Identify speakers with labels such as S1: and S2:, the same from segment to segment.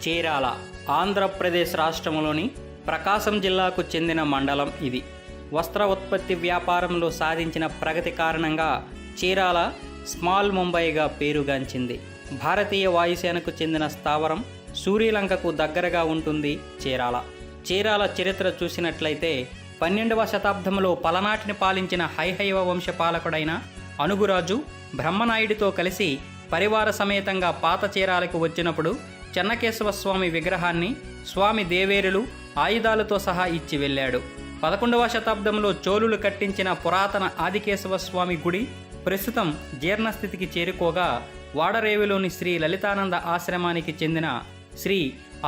S1: చీరాల ఆంధ్రప్రదేశ్ రాష్ట్రంలోని ప్రకాశం జిల్లాకు చెందిన మండలం ఇది. వస్త్ర ఉత్పత్తి వ్యాపారంలో సాధించిన ప్రగతి కారణంగా చీరాల స్మాల్ ముంబైగా పేరుగాంచింది. భారతీయ వాయుసేనకు చెందిన స్థావరం. శ్రీలంకకు దగ్గరగా ఉంటుంది చీరాల. చీరాల చరిత్ర చూసినట్లయితే 12వ శతాబ్దంలో పలనాటిని పాలించిన హైహైవ వంశ పాలకుడైన అనుగురాజు బ్రహ్మనాయుడితో కలిసి పరివార సమేతంగా పాత చీరాలకు వచ్చినప్పుడు చెన్నకేశవ స్వామి విగ్రహాన్ని స్వామి దేవేరులు ఆయుధాలతో సహా ఇచ్చి వెళ్ళాడు. 11వ శతాబ్దంలో చోళులు కట్టించిన పురాతన ఆదికేశవ స్వామి గుడి ప్రస్తుతం జీర్ణస్థితికి చేరుకోగా వాడరేవులోని శ్రీ లలితానంద ఆశ్రమానికి చెందిన శ్రీ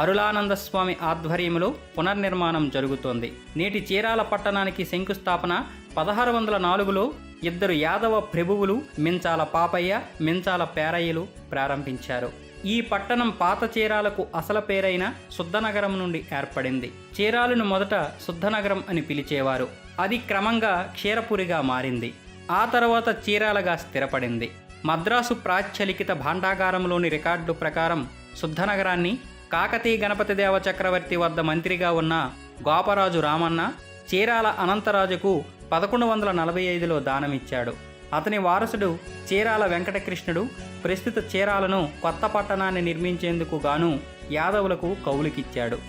S1: అరుళానంద స్వామి ఆధ్వర్యంలో పునర్నిర్మాణం జరుగుతోంది. నేటి చీరాల పట్టణానికి శంకుస్థాపన 1604లో ఇద్దరు యాదవ ప్రభువులు మించాల పాపయ్య, మించాల పేరయ్యలు ప్రారంభించారు. ఈ పట్టణం పాత చీరాలకు అసలు పేరైన శుద్ధనగరం నుండి ఏర్పడింది. చీరాలను మొదట శుద్ధనగరం అని పిలిచేవారు. అది క్రమంగా క్షీరపురిగా మారింది. ఆ తర్వాత చీరాలగా స్థిరపడింది. మద్రాసు ప్రాచ్యలిఖిత భాండాగారంలోని రికార్డు ప్రకారం శుద్ధనగరాన్ని కాకతీయ గణపతి దేవ చక్రవర్తి వద్ద మంత్రిగా ఉన్న గోపరాజు రామన్న చీరాల అనంతరాజుకు 1145లో దానమిచ్చాడు. అతని వారసుడు చీరాల వెంకటకృష్ణుడు ప్రస్తుత చీరాలను కొత్త పట్టణాన్ని నిర్మించేందుకు గాను యాదవులకు కౌలుకిచ్చాడు.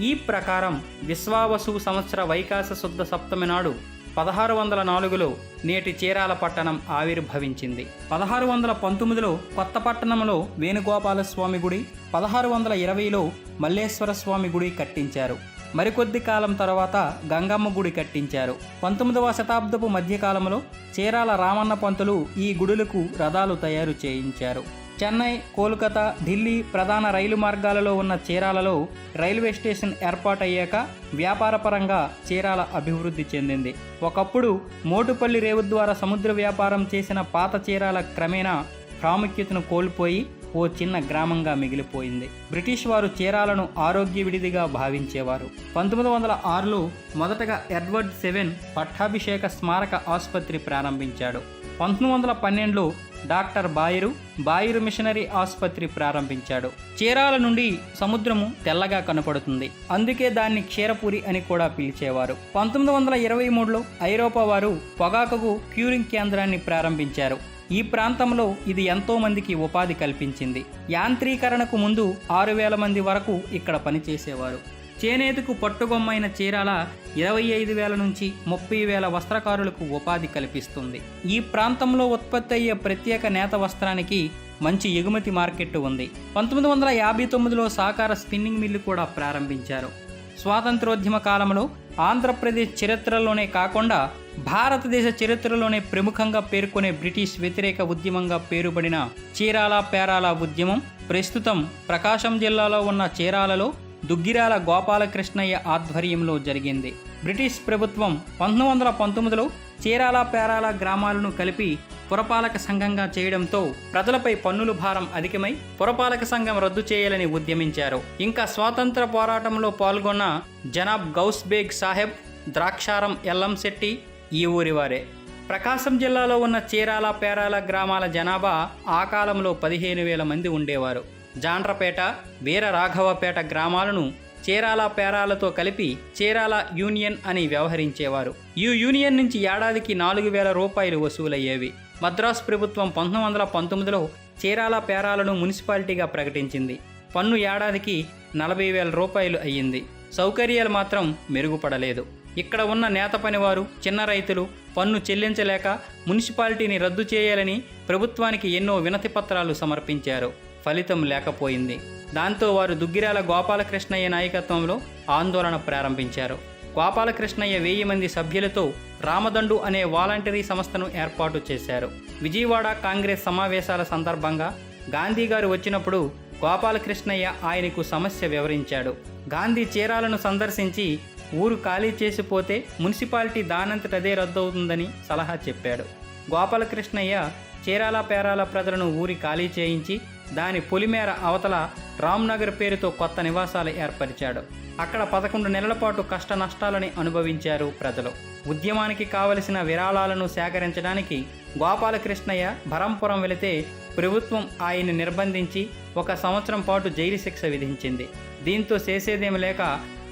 S1: ఈ ప్రకారం విశ్వావసు సంవత్సర వైకాస శుద్ధ సప్తమి నాడు 1604లో నేటి చీరాల పట్టణం ఆవిర్భవించింది. 1619లో కొత్త పట్టణంలో వేణుగోపాలస్వామి గుడి, 1620లో మల్లేశ్వర స్వామి గుడి కట్టించారు. మరికొద్ది కాలం తర్వాత గంగమ్మ గుడి కట్టించారు. 19వ శతాబ్దపు మధ్యకాలంలో చీరాల రామన్న పంతులు ఈ గుడులకు రథాలు తయారు చేయించారు. చెన్నై, కోల్కతా, ఢిల్లీ ప్రధాన రైలు మార్గాలలో ఉన్న చీరాలలో రైల్వే స్టేషన్ ఏర్పాటయ్యాక వ్యాపారపరంగా చీరాల అభివృద్ధి చెందింది. ఒకప్పుడు మోటుపల్లి రేవు ద్వారా సముద్ర వ్యాపారం చేసిన పాత చీరాల క్రమేణా ప్రాముఖ్యతను కోల్పోయి ఓ చిన్న గ్రామంగా మిగిలిపోయింది. బ్రిటిష్ వారు చీరాలను ఆరోగ్య విడిదిగా భావించేవారు. 1906లో మొదటగా ఎడ్వర్డ్ 7 పట్టాభిషేక స్మారక ఆసుపత్రి ప్రారంభించాడు. 1912లో డాక్టర్ బాయిరు మిషనరీ ఆసుపత్రి ప్రారంభించాడు. చీరాల నుండి సముద్రము తెల్లగా కనపడుతుంది. అందుకే దాన్ని క్షీరపురి అని కూడా పిలిచేవారు. 1923లో ఐరోపా వారు పొగాకుకు క్యూరింగ్ కేంద్రాన్ని ప్రారంభించారు. ఈ ప్రాంతంలో ఇది ఎంతో మందికి ఉపాధి కల్పించింది. యాంత్రీకరణకు ముందు 6000 మంది వరకు ఇక్కడ పనిచేసేవారు. చేనేతకు పట్టుగొమ్మైన చీరాల 25,000 నుంచి 30,000 వస్త్రకారులకు ఉపాధి కల్పిస్తుంది. ఈ ప్రాంతంలో ఉత్పత్తి అయ్యే ప్రత్యేక నేత వస్త్రానికి మంచి ఎగుమతి మార్కెట్ ఉంది. 1959లో సహకార స్పిన్నింగ్ మిల్లు కూడా ప్రారంభించారు. స్వాతంత్రోద్యమ కాలంలో ఆంధ్రప్రదేశ్ చరిత్రలోనే కాకుండా భారతదేశ చరిత్రలోనే ప్రముఖంగా పేర్కొనే బ్రిటిష్ వ్యతిరేక ఉద్యమంగా పేరుపడిన చీరాల పేరాల ఉద్యమం ప్రస్తుతం ప్రకాశం జిల్లాలో ఉన్న చీరాలలో దుగ్గిరాల గోపాలకృష్ణయ్య ఆధ్వర్యంలో జరిగింది. బ్రిటిష్ ప్రభుత్వం 1919లో చీరాల పేరాల గ్రామాలను కలిపి పురపాలక సంఘంగా చేయడంతో ప్రజలపై పన్నుల భారం అధికమై పురపాలక సంఘం రద్దు చేయాలని ఉద్యమించారు. ఇంకా స్వాతంత్ర పోరాటంలో పాల్గొన్న జనాబ్ గౌస్ బేగ్ సాహెబ్, ద్రాక్షారం ఎల్లంశెట్టి ఈ ఊరివారే. ప్రకాశం జిల్లాలో ఉన్న చీరాల పేరాల గ్రామాల జనాభా ఆ కాలంలో 15,000 మంది ఉండేవారు. జాండ్రపేట, వీర రాఘవపేట గ్రామాలను చీరాల పేరాలతో కలిపి చీరాల యూనియన్ అని వ్యవహరించేవారు. ఈ యూనియన్ నుంచి ఏడాదికి 4,000 రూపాయలు వసూలయ్యేవి. మద్రాసు ప్రభుత్వం 1919లో చీరాల పేరాలను మున్సిపాలిటీగా ప్రకటించింది. పన్ను ఏడాదికి 40,000 రూపాయలు అయ్యింది. సౌకర్యాలు మాత్రం మెరుగుపడలేదు. ఇక్కడ ఉన్న నేత పనివారు, చిన్న రైతులు పన్ను చెల్లించలేక మున్సిపాలిటీని రద్దు చేయాలని ప్రభుత్వానికి ఎన్నో వినతి పత్రాలు సమర్పించారు. ఫలితం లేకపోయింది. దాంతో వారు దుగ్గిరాల గోపాలకృష్ణయ్య నాయకత్వంలో ఆందోళన ప్రారంభించారు. గోపాలకృష్ణయ్య 1000 మంది సభ్యులతో రామదండు అనే వాలంటరీ సంస్థను ఏర్పాటు చేశారు. విజయవాడ కాంగ్రెస్ సమావేశాల సందర్భంగా గాంధీ గారు వచ్చినప్పుడు గోపాలకృష్ణయ్య ఆయనకు సమస్య వివరించాడు. గాంధీ చీరాలను సందర్శించి ఊరు ఖాళీ చేసిపోతే మున్సిపాలిటీ దానంతటదే రద్దవుతుందని సలహా చెప్పాడు. గోపాలకృష్ణయ్య చీరాల పేరాల ప్రజలను ఊరి ఖాళీ చేయించి దాని పొలిమేర అవతల రామ్నగర్ పేరుతో కొత్త నివాసాలు ఏర్పరిచాడు. అక్కడ 11 నెలల పాటు కష్ట నష్టాలని అనుభవించారు ప్రజలు. ఉద్యమానికి కావలసిన విరాళాలను సేకరించడానికి గోపాలకృష్ణయ్య బరంపురం వెళితే ప్రభుత్వం ఆయన్ని నిర్బంధించి 1 సంవత్సరం పాటు జైలు శిక్ష విధించింది. దీంతో చేసేదేమి లేక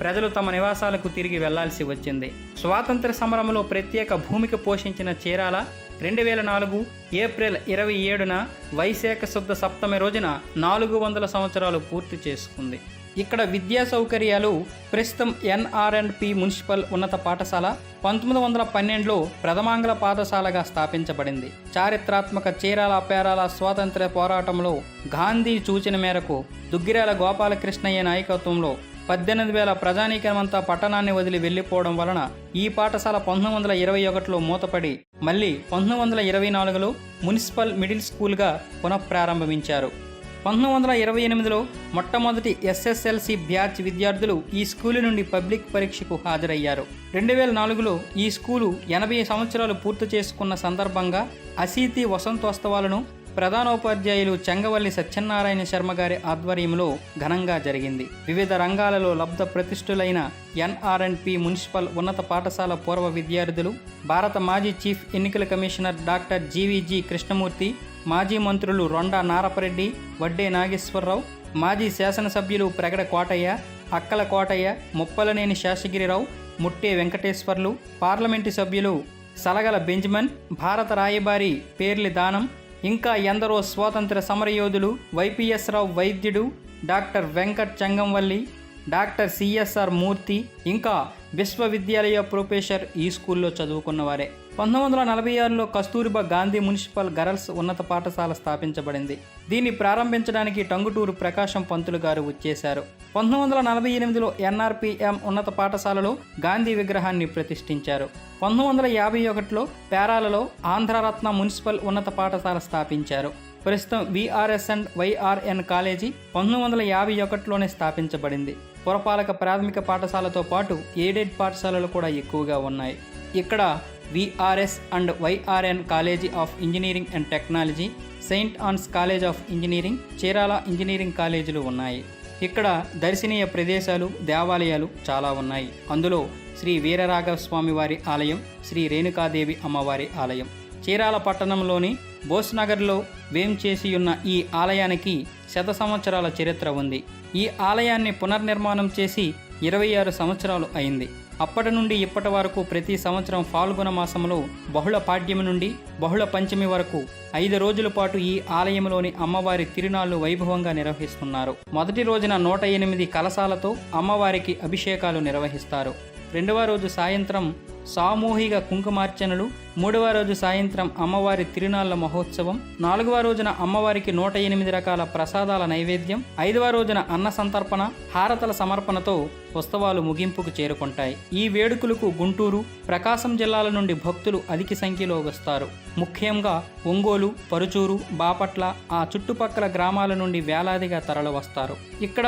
S1: ప్రజలు తమ నివాసాలకు తిరిగి వెళ్లాల్సి వచ్చింది. స్వాతంత్ర సమరంలో ప్రత్యేక భూమిక పోషించిన చీరాల 2004 ఏప్రిల్ 27న వైశాఖ శుద్ధ సప్తమి రోజున 400 సంవత్సరాలు పూర్తి చేసుకుంది. ఇక్కడ విద్యా సౌకర్యాలు ప్రస్తుతం ఎన్ఆర్ఎండ్పి మున్సిపల్ ఉన్నత పాఠశాల 1912లో ప్రథమాంగ్ల పాఠశాలగా స్థాపించబడింది. చారిత్రాత్మక చీరాల పేరాల స్వాతంత్ర్య పోరాటంలో గాంధీ సూచన మేరకు దుగ్గిరాల గోపాలకృష్ణయ్య నాయకత్వంలో 18,000 ప్రజానీకమంతా పట్టణాన్ని వదిలి వెళ్లిపోవడం వలన ఈ పాఠశాల 1921లో మూతపడి మళ్ళీ 1924లో మున్సిపల్ మిడిల్ స్కూల్గా పునఃప్రారంభించారు. 1928లో మొట్టమొదటి ఎస్ఎస్ఎల్సి బ్యాచ్ విద్యార్థులు ఈ స్కూలు నుండి పబ్లిక్ పరీక్షకు హాజరయ్యారు. 2004లో ఈ స్కూలు 80 సంవత్సరాలు పూర్తి చేసుకున్న సందర్భంగా అశీతి వసంతోత్సవాలను ప్రధానోపాధ్యాయులు చెంగవల్లి సత్యనారాయణ శర్మ గారి ఆధ్వర్యంలో ఘనంగా జరిగింది. వివిధ రంగాలలో లబ్ధ ప్రతిష్ఠులైన ఎన్ఆర్ఎండ్పి మున్సిపల్ ఉన్నత పాఠశాల పూర్వ విద్యార్థులు, భారత మాజీ చీఫ్ ఎన్నికల కమిషనర్ డాక్టర్ జీవీజీ కృష్ణమూర్తి, మాజీ మంత్రులు రొండా నారపరెడ్డి, వడ్డే నాగేశ్వరరావు, మాజీ శాసనసభ్యులు ప్రగడ కోటయ్య, అక్కల కోటయ్య, ముప్పలనేని శేషగిరిరావు, ముట్టే వెంకటేశ్వర్లు, పార్లమెంటు సభ్యులు సలగల బెంజమిన్, భారత రాయబారి పేర్లి దానం, ఇంకా ఎందరో స్వాతంత్ర సమరయోధులు వైపిఎస్ రావు వైద్యుడు, డాక్టర్ వెంకట్ చెంగంవల్లి, డాక్టర్ సిఎస్ఆర్ మూర్తి, ఇంకా విశ్వవిద్యాలయ ప్రొఫెసర్ ఈ స్కూల్లో చదువుకున్నవారే. 1946లో కస్తూరిబా గాంధీ మున్సిపల్ గర్ల్స్ ఉన్నత పాఠశాల స్థాపించబడింది. దీన్ని ప్రారంభించడానికి టంగుటూరు ప్రకాశం పంతులు గారు వచ్చేశారు. 1948లో ఎన్ఆర్పిఎం ఉన్నత పాఠశాలలో గాంధీ విగ్రహాన్ని ప్రతిష్ఠించారు. 1951లో పేరాలలో ఆంధ్రరత్న మున్సిపల్ ఉన్నత పాఠశాల స్థాపించారు. ప్రస్తుతం విఆర్ఎస్ అండ్ వైఆర్ఎన్ కాలేజీ 1951లోనే స్థాపించబడింది. పురపాలక ప్రాథమిక పాఠశాలతో పాటు ఎయిడెడ్ పాఠశాలలు కూడా ఎక్కువగా ఉన్నాయి. ఇక్కడ VRS and YRN college of engineering and technology, Saint Ann's college of engineering, Chirala engineering కాలేజీలు ఉన్నాయి. ఇక్కడ దర్శనీయ ప్రదేశాలు, దేవాలయాలు చాలా ఉన్నాయి. అందులో శ్రీ వీరరాఘవ స్వామి వారి ఆలయం, శ్రీ రేణుకాదేవి అమ్మవారి ఆలయం. చీరాల పట్టణంలోని బోస్నగర్లో వేంచేసి ఉన్న ఈ ఆలయానికి 100 సంవత్సరాల చరిత్ర ఉంది. ఈ ఆలయాన్ని పునర్నిర్మాణం చేసి 26 సంవత్సరాలు అయింది. అప్పటి నుండి ఇప్పటి వరకు ప్రతి సంవత్సరం ఫాల్గుణ మాసంలో బహుళ పాడ్యమి నుండి బహుళ పంచమి వరకు 5 రోజుల పాటు ఈ ఆలయంలోని అమ్మవారి తిరునాళ్లు వైభవంగా నిర్వహిస్తున్నారు. మొదటి రోజున 108 కలశాలతో అమ్మవారికి అభిషేకాలు నిర్వహిస్తారు. 2వ రోజు సాయంత్రం సామూహిక కుంకుమార్చనలు, 3వ రోజు సాయంత్రం అమ్మవారి తిరునాళ్ల మహోత్సవం, 4వ రోజున అమ్మవారికి 108 రకాల ప్రసాదాల నైవేద్యం, 5వ రోజున అన్న సంతర్పణ, హారతల సమర్పణతో ఉత్సవాలు ముగింపుకు చేరుకుంటాయి. ఈ వేడుకలకు గుంటూరు, ప్రకాశం జిల్లాల నుండి భక్తులు అధిక సంఖ్యలో వస్తారు. ముఖ్యంగా ఒంగోలు, పరుచూరు, బాపట్ల, ఆ చుట్టుపక్కల గ్రామాల నుండి వేలాదిగా తరలివస్తారు. ఇక్కడ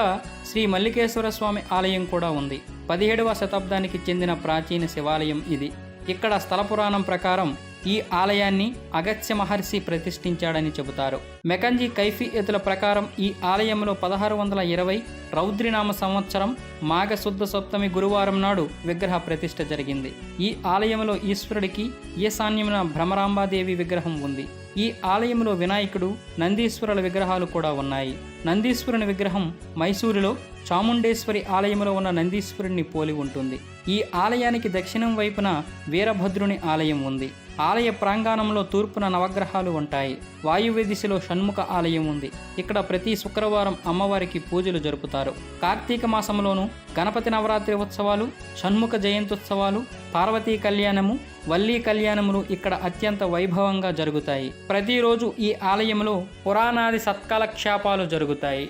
S1: శ్రీ మల్లికేశ్వర స్వామి ఆలయం కూడా ఉంది. 17వ శతాబ్దానికి చెందిన ప్రాచీన శివాలయం ఇది. ఇక్కడ స్థల పురాణం ప్రకారం ఈ ఆలయాన్ని అగస్త్య మహర్షి ప్రతిష్ఠించాడని చెబుతారు. మెకంజీ కైఫియతుల ప్రకారం ఈ ఆలయంలో 1620 రౌద్రినామ సంవత్సరం మాఘ శుద్ధ సప్తమి గురువారం నాడు విగ్రహ ప్రతిష్ఠ జరిగింది. ఈ ఆలయంలో ఈశ్వరుడికి ఈశాన్యమున భ్రమరాంబాదేవి విగ్రహం ఉంది. ఈ ఆలయంలో వినాయకుడు, నందీశ్వరుల విగ్రహాలు కూడా ఉన్నాయి. నందీశ్వరుని విగ్రహం మైసూరులో చాముండేశ్వరి ఆలయంలో ఉన్న నందీశ్వరుని పోలి ఉంటుంది. ఈ ఆలయానికి దక్షిణం వైపున వీరభద్రుని ఆలయం ఉంది. ఆలయ ప్రాంగణంలో తూర్పున నవగ్రహాలు ఉంటాయి. వాయువ్య దిశలో షణ్ముఖ ఆలయం ఉంది. ఇక్కడ ప్రతి శుక్రవారం అమ్మవారికి పూజలు జరుపుతారు. కార్తీక మాసంలోనూ గణపతి నవరాత్రి ఉత్సవాలు, షణ్ముఖ జయంత్యుత్సవాలు, పార్వతీ కళ్యాణము, వల్లీ కళ్యాణములు ఇక్కడ అత్యంత వైభవంగా జరుగుతాయి. ప్రతిరోజు ఈ ఆలయంలో పురాణాది సత్కాలక్షేపాలు జరుగుతాయి.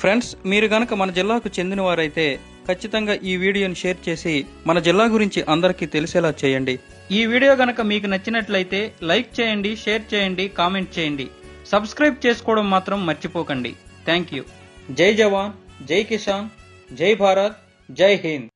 S1: ఫ్రెండ్స్, మీరు గనక మన జిల్లాకు చెందినవారైతే ఖచ్చితంగా ఈ వీడియోని షేర్ చేసి మన జిల్లా గురించి అందరికీ తెలిసేలా చేయండి. ఈ వీడియో గనక మీకు నచ్చినట్లయితే లైక్ చేయండి, షేర్ చేయండి, కామెంట్ చేయండి. సబ్స్క్రైబ్ చేసుకోవడం మాత్రం మర్చిపోకండి. Thank you. జై జవాన్, జై కిసాన్, జై భారత్, జై హింద్.